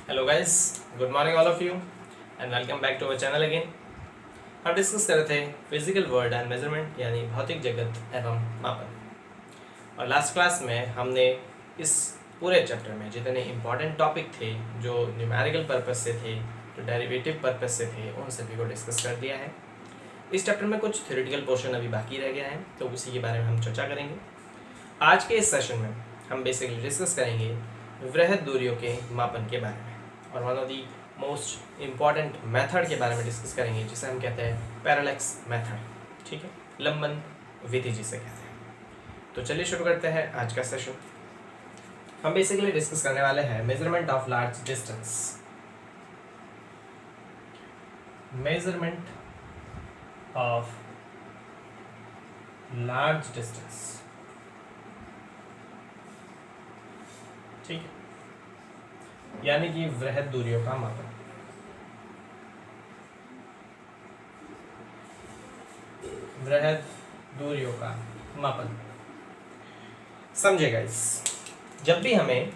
Hello guys, good morning all of you and welcome back to our channel again. हम discuss कर रहे थे physical world and measurement यानी भौतिक जगत एवं मापन। और लास्ट क्लास में हमने इस पूरे चैप्टर में जितने इम्पॉर्टेंट टॉपिक थे जो न्यूमेरिकल पर्पज से थे, जो डेरिवेटिव पर्पज से थे, उन सभी को डिस्कस कर दिया है। इस चैप्टर में कुछ थ्योरेटिकल पोर्शन अभी बाकी रह गया है, तो उसी के बारे में हम चर्चा करेंगे। आज के इस सेशन में हम बेसिकली डिस्कस करेंगे वृहद दूरियों के मापन के बारे में और one of the most important method के बारे में डिस्कस करेंगे जिसे हम कहते हैं पैरेलैक्स मेथड। ठीक है, लंबन विधि जिसे कहते हैं। तो चलिए शुरू करते हैं आज का सेशन। हम बेसिकली डिस्कस करने वाले हैं measurement of large distance. Measurement of large distance, ठीक है, यानी कि वृहद दूरियों का मापन। वृहद दूरियों का मापन समझेगा। इस जब भी हमें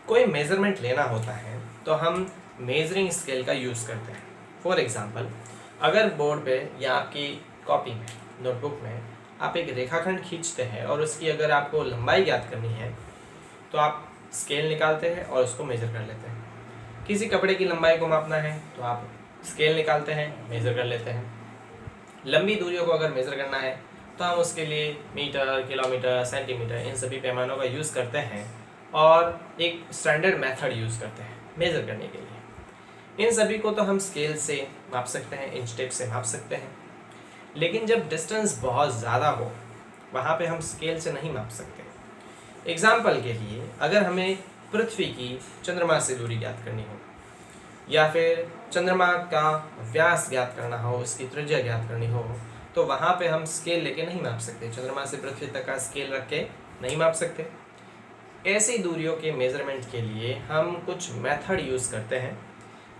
कोई मेजरमेंट लेना होता है तो हम मेजरिंग स्केल का यूज़ करते हैं। फॉर एग्जांपल, अगर बोर्ड पे या आपकी कॉपी में, नोटबुक में आप एक रेखाखंड खींचते हैं और उसकी अगर आपको लंबाई ज्ञात करनी है तो आप स्केल निकालते हैं और उसको मेज़र कर लेते हैं। किसी कपड़े की लंबाई को मापना है तो आप स्केल निकालते हैं, मेज़र कर लेते हैं। लंबी दूरियों को अगर मेज़र करना है तो हम उसके लिए मीटर, किलोमीटर, सेंटीमीटर, इन सभी पैमानों का यूज़ करते हैं और एक स्टैंडर्ड मेथड यूज़ करते हैं मेज़र करने के लिए। इन सभी को तो हम स्केल से माप सकते हैं, इंच टेप से माप सकते हैं, लेकिन जब डिस्टेंस बहुत ज़्यादा हो वहाँ पे हम स्केल से नहीं माप सकते। एग्जाम्पल के लिए, अगर हमें पृथ्वी की चंद्रमा से दूरी ज्ञात करनी हो या फिर चंद्रमा का व्यास ज्ञात करना हो, उसकी त्रिज्या ज्ञात करनी हो, तो वहाँ पे हम स्केल लेके नहीं माप सकते। चंद्रमा से पृथ्वी तक का स्केल रख के नहीं माप सकते। ऐसी दूरियों के मेजरमेंट के लिए हम कुछ मेथड यूज़ करते हैं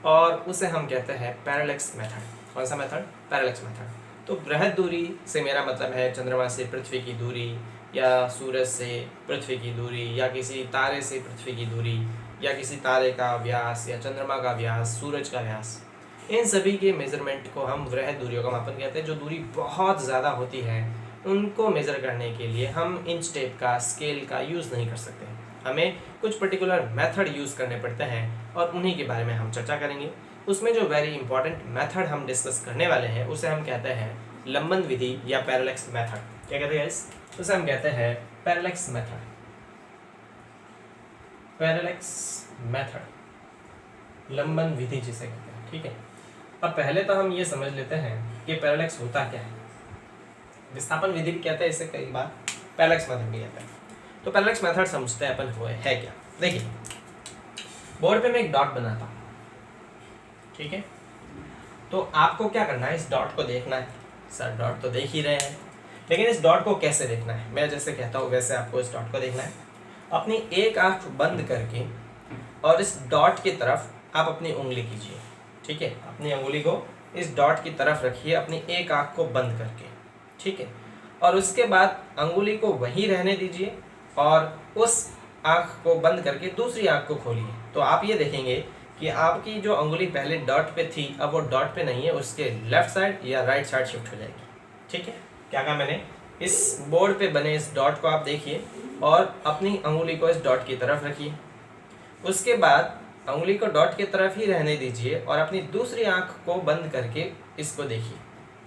और उसे हम कहते हैं पैरेलैक्स मेथड। कौन सा मेथड? Parallax method. तो वृहद दूरी से मेरा मतलब है चंद्रमा से पृथ्वी की दूरी या सूरज से पृथ्वी की दूरी या किसी तारे से पृथ्वी की दूरी या किसी तारे का व्यास या चंद्रमा का व्यास, सूरज का व्यास, इन सभी के मेजरमेंट को हम वृहद दूरियों का मापन कहते हैं। जो दूरी बहुत ज़्यादा होती है उनको मेज़र करने के लिए हम इंच टेप का, स्केल का यूज़ नहीं कर सकते। हमें कुछ पर्टिकुलर मेथड यूज़ करने पड़ते हैं और उन्हीं के बारे में हम चर्चा करेंगे। उसमें जो वेरी इंपॉर्टेंट मेथड हम डिस्कस करने वाले हैं उसे हम कहते हैं लंबन विधि या पैरेलैक्स मेथड। क्या कहते हैं इस? उसे हम कहते हैं पैरेलैक्स मेथड। पैरेलैक्स मेथड, लंबन विधि जिसे कहते हैं। ठीक है, अब पहले तो हम ये समझ लेते हैं कि पैरेलैक्स होता क्या है। विस्थापन विधि भी कहते हैं इसे, कई बार पैरेलैक्स मेथड भी कहते हैं। तो पैरेलैक्स मेथड समझते हैं अपन हुए है क्या। देखिए, बोर्ड पे मैं एक डॉट बनाता हूँ, ठीक है, तो आपको क्या करना है, इस डॉट को देखना है। सर डॉट तो देख ही रहे हैं, लेकिन इस डॉट को कैसे देखना है? मैं जैसे कहता हूँ वैसे आपको इस डॉट को देखना है। अपनी एक आंख बंद करके और इस डॉट की तरफ आप अपनी उंगली कीजिए। ठीक है, अपनी उंगली को इस डॉट की तरफ रखिए अपनी एक आंख को बंद करके। ठीक है, और उसके बाद अंगुली को वहीं रहने दीजिए और उस आंख को बंद करके दूसरी आंख को खोलिए। तो आप ये देखेंगे कि आपकी जो अंगुली पहले डॉट पे थी अब वो डॉट पे नहीं है, उसके लेफ्ट साइड या राइट साइड शिफ्ट हो जाएगी। ठीक है, क्या कहा मैंने? इस बोर्ड पे बने इस डॉट को आप देखिए और अपनी अंगुली को इस डॉट की तरफ रखिए। उसके बाद अंगुली को डॉट की तरफ ही रहने दीजिए और अपनी दूसरी आंख को बंद करके इसको देखिए।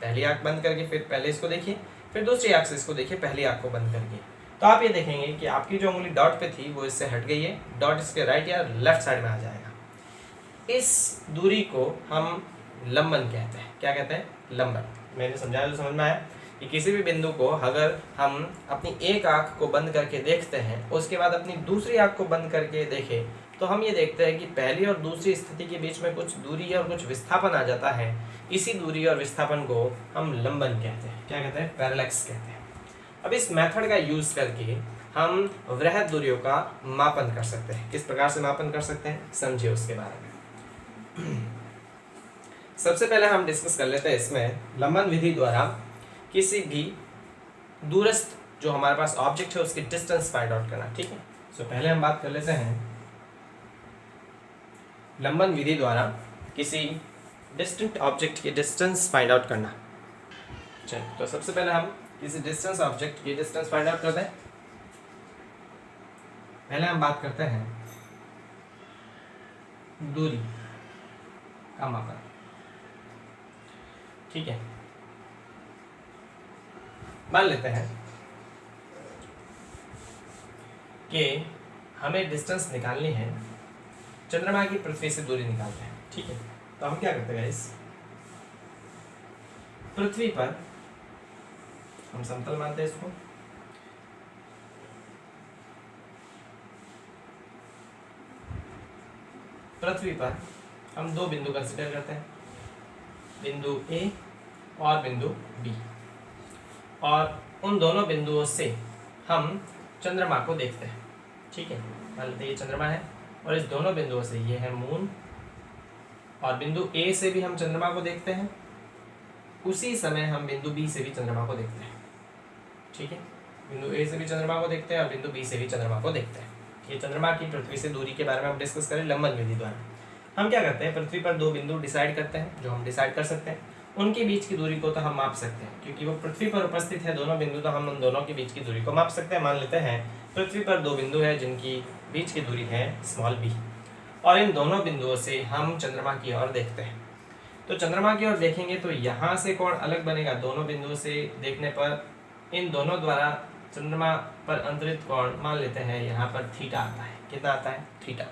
पहली आंख बंद करके फिर पहले इसको देखिए, फिर दूसरी आंख से इसको देखिए, पहली आंख को बंद करके। तो आप ये देखेंगे कि आपकी जो उंगली डॉट पे थी वो इससे हट गई है, डॉट इसके राइट या लेफ्ट साइड में आ जाएगा। इस दूरी को हम लंबन कहते हैं। क्या कहते हैं? लंबन। मैंने समझाया तो समझ में आया कि किसी भी बिंदु को अगर हम अपनी एक आंख को बंद करके देखते हैं, उसके बाद अपनी दूसरी आंख को बंद करके देखें, तो हम ये देखते हैं कि पहली और दूसरी स्थिति के बीच में कुछ दूरी और कुछ विस्थापन आ जाता है। इसी दूरी और विस्थापन को हम लंबन कहते हैं। क्या कहते हैं? पैरेलैक्स कहते हैं। अब इस मेथड का यूज़ करके हम वृहद दूरियों का मापन कर सकते हैं। किस प्रकार से मापन कर सकते हैं, समझिए उसके बारे में। सबसे पहले हम डिस्कस कर लेते हैं इसमें लंबन विधि द्वारा किसी भी दूरस्थ जो हमारे पास ऑब्जेक्ट है उसकी डिस्टेंस फाइंड आउट करना। ठीक है, सो पहले हम बात कर लेते हैं लंबन विधि द्वारा किसी डिस्टेंट ऑब्जेक्ट की डिस्टेंस फाइंड आउट करना। चलिए, तो सबसे पहले हम किसी डिस्टेंस ऑब्जेक्ट की डिस्टेंस फाइंड आउट करते हैं। पहले हम बात करते हैं दूरी का मापन। ठीक है, मान लेते हैं कि हमें डिस्टेंस निकालनी है, चंद्रमा की पृथ्वी से दूरी निकालते हैं। ठीक है, तो हम क्या करते हैं गाइस, पृथ्वी पर हम समतल मानते हैं इसको, पृथ्वी पर हम दो बिंदु कंसिडर करते हैं, बिंदु ए और बिंदु बी, और उन दोनों बिंदुओं से हम चंद्रमा को देखते हैं। ठीक है, मान लेते हैं ये चंद्रमा है और इस दोनों बिंदुओं से ये है मून, और बिंदु ए से भी हम चंद्रमा को देखते हैं, उसी समय हम बिंदु बी से भी चंद्रमा को देखते हैं। ठीक है, बिंदु ए से भी चंद्रमा को देखते हैं और बिंदु बी से भी चंद्रमा को देखते हैं। ये चंद्रमा की पृथ्वी से दूरी के बारे में हम डिस्कस करें लंबन विधि द्वारा। हम क्या करते हैं, पृथ्वी पर दो बिंदु डिसाइड करते हैं, जो हम डिसाइड कर सकते हैं, उनके बीच की दूरी को तो हम माप सकते हैं, क्योंकि वो पृथ्वी पर उपस्थित है दोनों बिंदु, तो हम उन दोनों के बीच की दूरी को माप सकते हैं। मान लेते हैं पृथ्वी पर दो बिंदु है जिनकी बीच की दूरी है स्मॉल बी, और इन दोनों बिंदुओं से हम चंद्रमा की ओर देखते हैं। तो चंद्रमा की ओर देखेंगे तो यहाँ से कोण अलग बनेगा, दोनों बिंदुओं से देखने पर इन दोनों द्वारा चंद्रमा पर अंतरित कोण मान लेते हैं यहाँ पर थीटा आता है। कितना आता है? थीटा।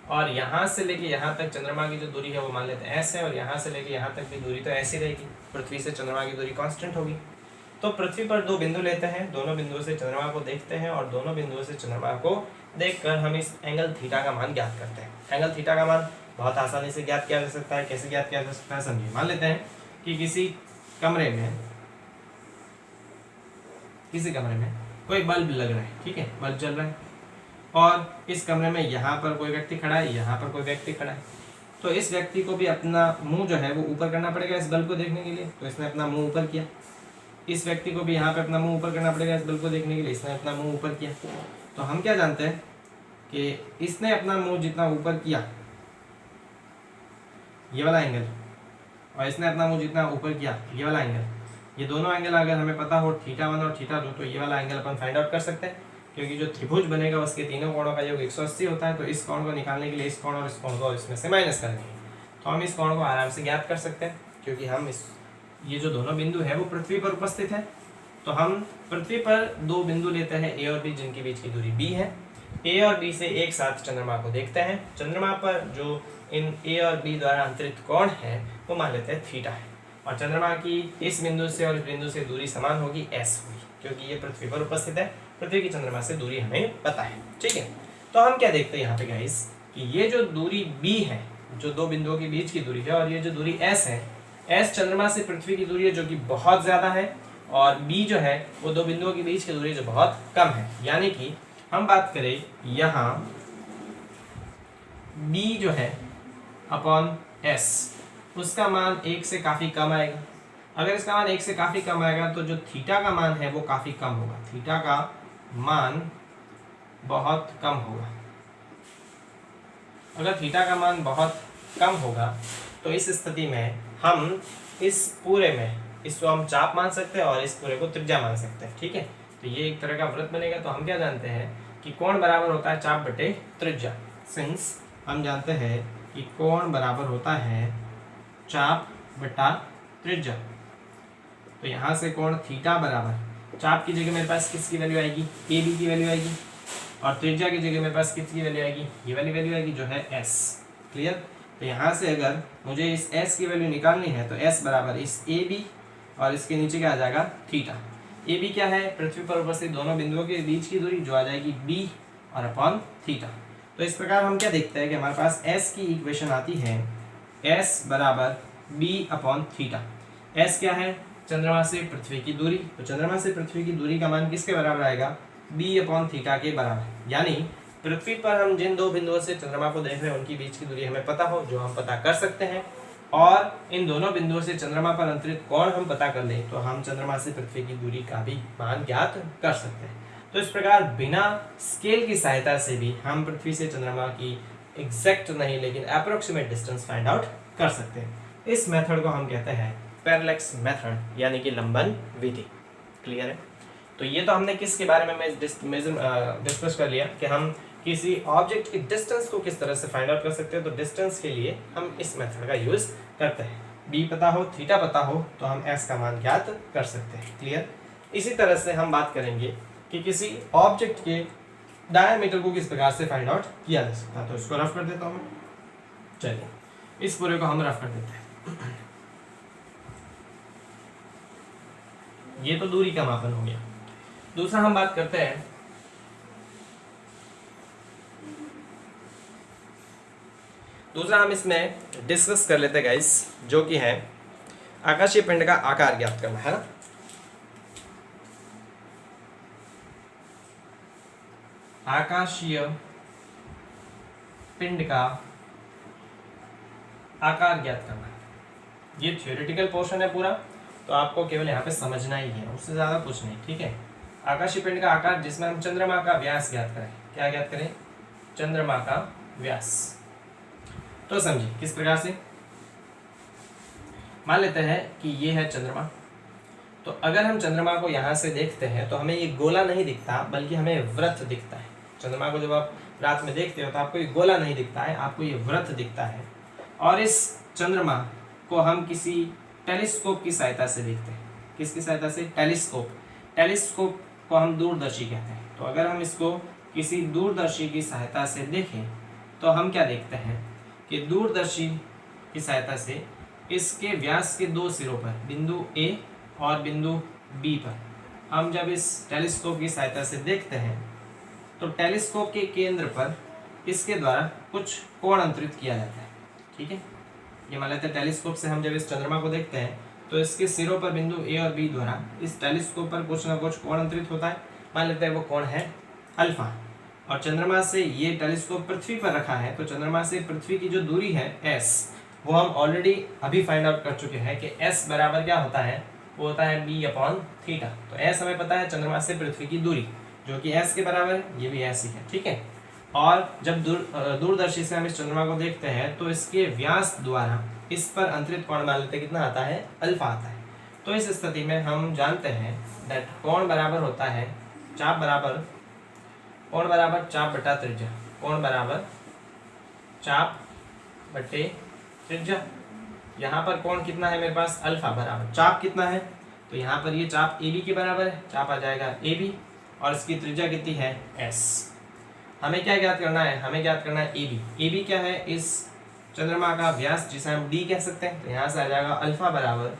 और यहाँ से लेके यहाँ तक चंद्रमा की जो दूरी है वो मान लेते हैं एस है, और यहाँ से लेके यहाँ तक भी दूरी तो ऐसी रहेगी, पृथ्वी से चंद्रमा की दूरी कांस्टेंट होगी। तो पृथ्वी पर दो बिंदु लेते हैं, दोनों बिंदुओं से चंद्रमा को देखते हैं, और दोनों बिंदुओं से चंद्रमा को देखकर हम इस एंगल थीटा का मान ज्ञात करते हैं। एंगल थीटा का मान बहुत आसानी से ज्ञात किया जा सकता है। कैसे ज्ञात किया जा सकता है समझिए। मान लेते हैं कि किसी कमरे में कोई बल्ब लग रहा है, ठीक है, बल्ब जल रहा है, और इस कमरे में यहाँ पर कोई व्यक्ति खड़ा है, यहाँ पर कोई व्यक्ति खड़ा है। तो इस व्यक्ति को भी अपना मुंह जो है वो ऊपर करना पड़ेगा इस बल्ब को देखने के लिए, तो इसने अपना मुंह ऊपर किया। इस व्यक्ति को भी यहाँ पे अपना मुंह ऊपर करना पड़ेगा इस बल्ब को देखने के लिए, इसने अपना मुंह ऊपर किया। तो हम क्या जानते हैं कि इसने अपना मुंह जितना ऊपर किया, ये वाला एंगल, और इसने अपना मुंह जितना ऊपर किया, ये वाला एंगल, ये दोनों एंगल अगर हमें पता हो θ1 और θ2, तो ये वाला एंगल अपन फाइंड आउट कर सकते हैं, क्योंकि जो त्रिभुज बनेगा उसके तीनों कोणों का योग 180 होता है। तो इस कोण को निकालने के लिए इस कोण और इस कोण को इसमें से माइनस करेंगे, तो हम इस कोण को आराम से ज्ञात कर सकते हैं, क्योंकि हम ये जो दोनों बिंदु है वो पृथ्वी पर उपस्थित है। तो हम पृथ्वी पर दो बिंदु लेते हैं ए और बी, जिनके बीच की दूरी बी है। ए और बी से एक साथ चंद्रमा को देखते हैं। चंद्रमा पर जो इन ए और बी द्वारा अंतरित कोण है वो मान लेते हैं थीटा है, और चंद्रमा की इस बिंदु से और इस बिंदु से दूरी समान होगी, एस होगी, क्योंकि ये पृथ्वी पर उपस्थित है। पृथ्वी की चंद्रमा से दूरी हमें पता है, ठीक है। तो हम क्या देखते हैं यहाँ पे गाइस कि ये जो दूरी बी है, जो दो बिंदुओं के बीच की दूरी है, और ये जो दूरी एस है, एस चंद्रमा से पृथ्वी की दूरी है जो कि बहुत ज्यादा है, और बी जो है वो दो बिंदुओं के बीच की दूरी जो बहुत कम है। यानी कि हम बात करें यहाँ बी जो है अपॉन एस, उसका मान 1 से काफी कम आएगा। अगर इसका मान 1 से काफी कम आएगा तो जो थीटा का मान है वो काफी कम होगा, थीटा का मान बहुत कम होगा। अगर थीटा का मान बहुत कम होगा तो इस स्थिति में हम इस पूरे में इसको हम चाप मान सकते हैं और इस पूरे को त्रिज्या मान सकते हैं, ठीक है। तो ये एक तरह का वृत्त बनेगा। तो हम क्या जानते हैं कि कोण बराबर होता है चाप बटे त्रिज्या। सिंस हम जानते हैं कि कोण बराबर होता है चाप बटा त्रिज्या, तो यहाँ से कोण थीटा बराबर चाप की जगह मेरे पास किसकी वैल्यू आएगी, ए बी की वैल्यू आएगी, और त्रिज्या की जगह मेरे पास किसकी वैल्यू आएगी, ये वाली वैल्यू आएगी जो है एस। क्लियर। तो यहाँ से अगर मुझे इस एस की वैल्यू निकालनी है तो एस बराबर इस ए बी और इसके नीचे क्या आ जाएगा थीटा। ए बी क्या है, पृथ्वी पर उपस्थित दोनों बिंदुओं के बीच की दूरी, जो आ जाएगी बी और अपॉन थीटा। तो इस प्रकार हम क्या देखते हैं कि हमारे पास एस की इक्वेशन आती है एस बराबर बी अपॉन थीटा। एस क्या है, चंद्रमा से पृथ्वी की दूरी, तो चंद्रमा से पृथ्वी की दूरी का मान किसके बराबर आएगा, बी अपॉन थीटा के बराबर। यानी पृथ्वी पर हम जिन दो बिंदुओं से चंद्रमा को देख रहे हैं उनकी बीच की दूरी हमें पता हो, जो हम पता कर सकते हैं, और इन दोनों बिंदुओं से चंद्रमा पर अंतरित कोण हम पता कर लें तो हम चंद्रमा से पृथ्वी की दूरी का भी मान ज्ञात कर सकते हैं। तो इस प्रकार बिना स्केल की सहायता से भी हम पृथ्वी से चंद्रमा की एग्जैक्ट नहीं लेकिन अप्रोक्सीमेट डिस्टेंस फाइंड आउट कर सकते हैं। इस मेथड को हम कहते हैं पैरेलैक्स मेथड यानी कि लंबन विधि। क्लियर है? तो ये तो हमने किसके बारे में डिस्कस कर लिया कि हम किसी ऑब्जेक्ट की डिस्टेंस को किस तरह से फाइंड आउट कर सकते हैं। तो डिस्टेंस के लिए हम इस मेथड का यूज करते हैं। b पता हो, थीटा पता हो तो हम s का मान ज्ञात कर सकते हैं। क्लियर? इसी तरह से हम बात करेंगे कि किसी ऑब्जेक्ट के डायमीटर को किस प्रकार से फाइंड आउट किया जा सकता है। तो इसको रफ कर देता हूँ मैं। चलिए इस पूरे को हम रफ कर देते हैं। ये तो दूरी का मापन हो गया। दूसरा हम बात करते हैं दूसरा हम इसमें डिस्कस कर लेते हैं गाइस, जो कि है आकाशीय पिंड का आकार ज्ञात करना, है ना। आकाशीय पिंड का आकार ज्ञात करना, ये थ्योरेटिकल पोर्शन है पूरा, तो आपको केवल यहाँ पे समझना ही है, उससे ज़्यादा कुछ नहीं। ठीक है? आकाशीय पिंड का आकार जिसमें हम चंद्रमा का व्यास ज्ञात करें। क्या ज्ञात करें? चंद्रमा का व्यास। तो समझिए किस प्रकार से। मान लेते हैं कि ये है चंद्रमा। तो अगर हम चंद्रमा को यहाँ से देखते हैं तो हमें ये गोला नहीं दिखता, बल्कि हमें वृत्त दिखता है। चंद्रमा को जब आप रात में देखते हो तो आपको ये गोला नहीं दिखता है, आपको ये वृत्त दिखता है। और इस चंद्रमा को हम किसी टेलीस्कोप की सहायता से देखते हैं। किसकी सहायता से? टेलीस्कोप। टेलीस्कोप को हम दूरदर्शी कहते हैं। तो अगर हम इसको किसी दूरदर्शी की सहायता से देखें तो हम क्या देखते हैं कि दूरदर्शी की सहायता से इसके व्यास के दो सिरों पर, बिंदु A और बिंदु B पर, हम जब इस टेलीस्कोप की सहायता से देखते हैं तो टेलीस्कोप के केंद्र पर इसके द्वारा कुछ कोण अंतरित किया जाता है। ठीक है? ये मान लेते हैं टेलीस्कोप से हम जब इस चंद्रमा को देखते हैं तो इसके सिरों पर बिंदु A और B द्वारा इस टेलीस्कोप पर कुछ ना कुछ कोण अंतरित होता है। मान लेते हैं वो कोण है अल्फा। और चंद्रमा से ये टेलीस्कोप पृथ्वी पर रखा है, तो चंद्रमा से पृथ्वी की जो दूरी है s, वो हम ऑलरेडी अभी फाइंड आउट कर चुके हैं कि s बराबर क्या होता है? वो होता है b/θ। तो s हमें पता है चंद्रमा से पृथ्वी की दूरी, जो कि s के बराबर है, ये भी s ही है। ठीक है? और जब दूरदर्शी से हम इस चंद्रमा को देखते हैं तो इसके व्यास द्वारा इस पर अंतरित कोण मान लेते कितना आता है? अल्फा आता है। तो इस स्थिति में हम जानते हैं दैट कोण बराबर होता है चाप बराबर चाप बटा त्रिज्या। कोण बराबर चाप बटे त्रिज्या। यहाँ पर कोण कितना है मेरे पास? अल्फा बराबर चाप कितना है? तो यहाँ पर ये चाप AB के बराबर है, चाप आ जाएगा AB, और इसकी त्रिज्या कितनी है? S। हमें क्या ज्ञात करना है? हमें ज्ञात करना है AB। AB क्या है? इस चंद्रमा का व्यास, जिसे हम D कह सकते हैं। तो यहाँ से आ जाएगा अल्फा बराबर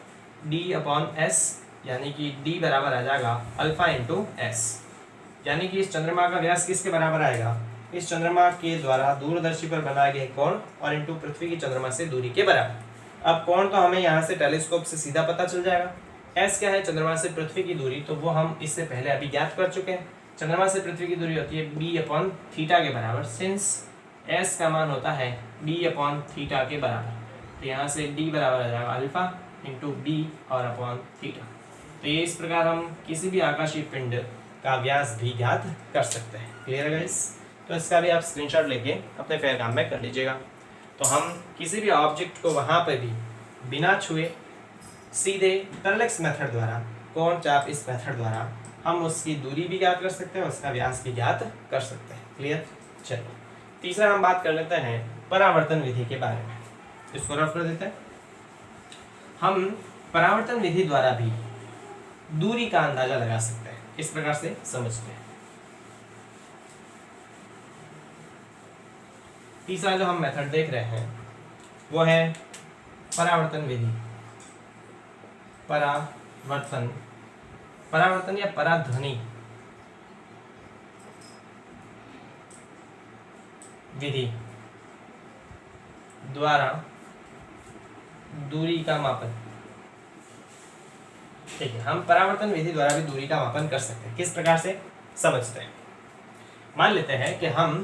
D/S, यानी कि D बराबर आ जाएगा अल्फा इंटू S। यानी कि इस चंद्रमा का व्यास किसके बराबर आएगा? इस चंद्रमा के द्वारा दूरदर्शी पर बनाए गए कोण और इंटू पृथ्वी की चंद्रमा से दूरी के बराबर। अब कोण तो हमें यहाँ से टेलीस्कोप से सीधा पता चल जाएगा। S क्या है? चंद्रमा से पृथ्वी की दूरी, तो वो हम इससे पहले अभी ज्ञात कर चुके हैं। चंद्रमा से पृथ्वी की दूरी होती है b/θ के बराबर, सिंस S का मान होता है b/θ के बराबर। तो यहाँ से D बराबर आ जाएगा अल्फा इंटू B और अपॉन थीटा। तो ये इस प्रकार हम किसी भी आकाशीय पिंड का व्यास भी ज्ञात कर सकते हैं। क्लियर है गाइस? तो इसका भी आप स्क्रीनशॉट लेके अपने फेयर काम में कर लीजिएगा। तो हम किसी भी ऑब्जेक्ट को वहाँ पर भी बिना छुए सीधे पैरेलैक्स मेथड द्वारा, कोण चाप इस मेथड द्वारा हम उसकी दूरी भी ज्ञात कर सकते हैं, उसका व्यास भी ज्ञात कर सकते हैं। क्लियर? चलिए तीसरा हम बात कर लेते हैं परावर्तन विधि के बारे में। इसको रफ कर देते हैं। हम परावर्तन विधि द्वारा भी दूरी का अंदाजा लगा सकते हैं। इस प्रकार से समझते हैं। तीसरा जो हम मेथड देख रहे हैं वो है परावर्तन विधि। परावर्तन या पराध्वनि विधि द्वारा दूरी का मापन। ठीक है? हम परावर्तन विधि द्वारा भी दूरी का मापन कर सकते हैं। किस प्रकार से समझते हैं। मान लेते हैं कि हम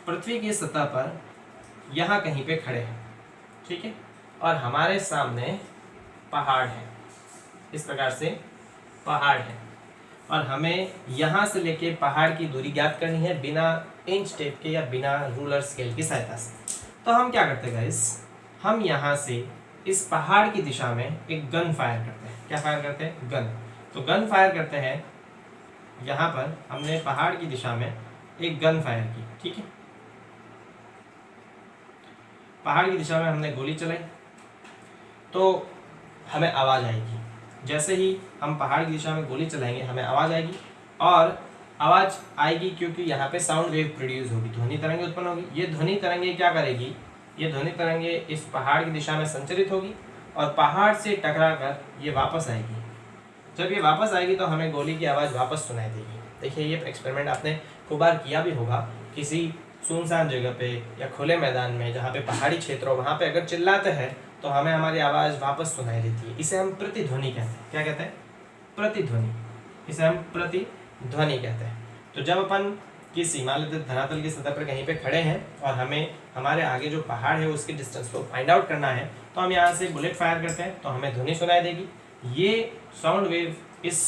पृथ्वी की सतह पर यहाँ कहीं पे खड़े हैं। ठीक है? और हमारे सामने पहाड़ है। इस प्रकार से पहाड़ है और हमें यहाँ से लेके पहाड़ की दूरी ज्ञात करनी है बिना इंच टेप के या बिना रूलर स्केल की सहायता से। तो हम क्या करते हैं गाइस, हम यहाँ से इस पहाड़ की दिशा में एक गन फायर करते हैं। क्या फायर करते हैं? गन। तो गन फायर करते हैं, यहाँ पर हमने पहाड़ की दिशा में एक गन फायर की, ठीक है। पहाड़ की दिशा में हमने गोली चलाई तो हमें आवाज़ आएगी। जैसे ही हम पहाड़ की दिशा में गोली चलाएंगे हमें आवाज़ आएगी, और आवाज़ आएगी क्योंकि यहाँ पे साउंड वेव प्रोड्यूस होगी, ध्वनि तरंगे उत्पन्न होगी। ये ध्वनि तरंगे क्या करेगी, ये ध्वनि तरंगे इस पहाड़ की दिशा में संचरित होगी और पहाड़ से टकरा कर ये वापस आएगी। जब ये वापस आएगी तो हमें गोली की आवाज़ वापस सुनाई देगी। देखिए ये एक्सपेरिमेंट आपने खूब बार किया भी होगा, किसी सुनसान जगह पे या खुले मैदान में जहाँ पे पहाड़ी क्षेत्र हो, वहाँ पे अगर चिल्लाते हैं तो हमें हमारी आवाज़ वापस सुनाई देती है। इसे हम प्रतिध्वनि कहते हैं। क्या कहते हैं? प्रतिध्वनि। इसे हम प्रतिध्वनि कहते हैं। तो जब अपन किसी, मान लेते धरातल की सतह पर कहीं पे खड़े हैं और हमें हमारे आगे जो पहाड़ है उसकी डिस्टेंस को फाइंड आउट करना है, तो हम यहाँ से बुलेट फायर करते हैं तो हमें ध्वनि सुनाई देगी। ये साउंड वेव इस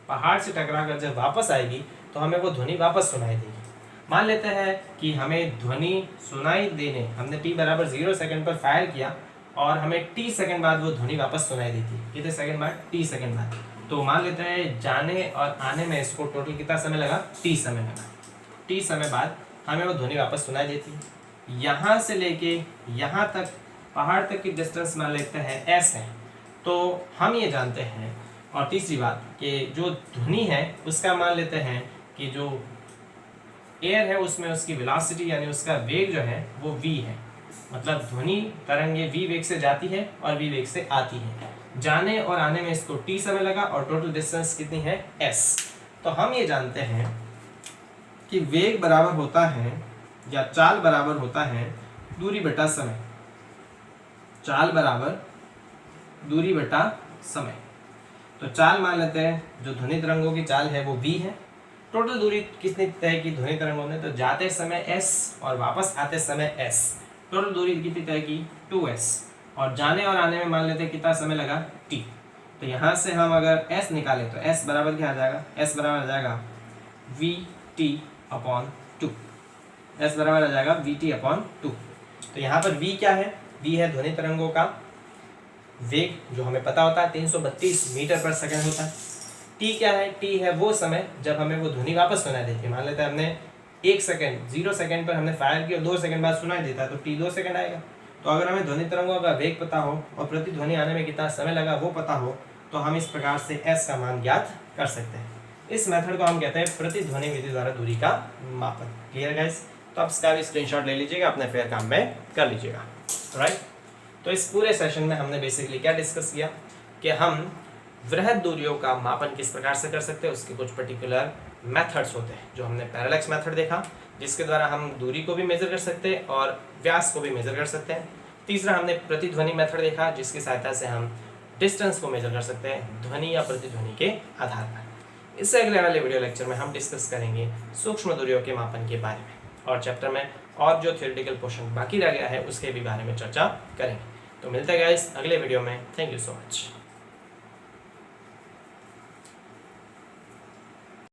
पहाड़ से टकरा कर जब वापस आएगी तो हमें वो ध्वनि वापस सुनाई देगी। मान लेते हैं कि हमें ध्वनि सुनाई देने, हमने t बराबर 0 सेकंड पर फायर किया और हमें t सेकंड बाद वो ध्वनि वापस सुनाई देती है। कितने सेकंड बाद? t सेकंड बाद। तो मान लेते हैं जाने और आने में इसको टोटल कितना समय लगा? t समय लगा। t समय बाद हमें वो ध्वनि वापस सुनाई देती है। यहाँ से लेके यहाँ तक पहाड़ तक की डिस्टेंस मान लेते हैं s है। तो हम ये जानते हैं, और तीसरी बात कि जो ध्वनि है उसका मान लेते हैं कि जो एयर है उसमें उसकी वेलोसिटी यानी उसका वेग जो है वो v है। मतलब ध्वनि तरंगे v वेग से जाती है और v वेग से आती है। जाने और आने में इसको t समय लगा और टोटल डिस्टेंस कितनी है? s। तो हम ये जानते हैं कि वेग बराबर होता है या चाल बराबर होता है दूरी बटा समय। चाल बराबर दूरी बटा समय। तो चाल मान लेते हैं, जो ध्वनि तरंगों की चाल है वो v है। टोटल दूरी कितनी तय की ध्वनि तरंगों ने? तो जाते समय s और वापस आते समय s। टोटल दूरी कितनी तय की? 2s। और जाने और आने में मान लेते हैं कितना समय लगा? t। तो यहाँ से हम अगर s निकालें तो s बराबर क्या आ जाएगा? s बराबर आ जाएगा vt/2। s बराबर आ जाएगा vt/2। तो यहाँ पर v क्या है? v है ध्वनि तरंगों का वेग, जो हमें पता होता है 332 मीटर पर सेकंड होता है। t क्या है? t है वो समय जब हमें वो ध्वनि वापस सुनाई देती है। मान लेते हैं हमने 1 सेकंड 0 सेकंड पर हमने फायर किया और 2 सेकंड बाद सुनाई देता है तो t 2 सेकंड आएगा। तो अगर हमें ध्वनि तरंगों का वेग पता हो और प्रतिध्वनि आने में कितना समय लगा वो पता हो तो हम इस प्रकार से s का मान ज्ञात कर सकते हैं। इस मेथड को हम कहते हैं प्रतिध्वनि विधि द्वारा दूरी का मापन। Clear guys? तो आप इसका भी स्क्रीनशॉट ले लीजिएगा, अपने फिर काम में कर लीजिएगा। राइट। तो इस पूरे सेशन में हमने बेसिकली क्या डिस्कस किया कि हम वृहद दूरियों का मापन किस प्रकार से कर सकते हैं। उसके कुछ पर्टिकुलर मेथड्स होते हैं, जो हमने पैरेलैक्स मेथड देखा जिसके द्वारा हम दूरी को भी मेजर कर सकते हैं और व्यास को भी मेजर कर सकते हैं। तीसरा हमने प्रतिध्वनि मेथड देखा जिसकी सहायता से हम डिस्टेंस को मेजर कर सकते हैं ध्वनि या प्रतिध्वनि के आधार पर। इससे अगले वाले वीडियो लेक्चर में हम डिस्कस करेंगे सूक्ष्म दूरियों के मापन के बारे में, और चैप्टर में और जो थ्योरेटिकल पोर्शन बाकी रह गया है उसके भी बारे में चर्चा करेंगे। तो मिलते हैं गाइस अगले वीडियो में। Thank you so much.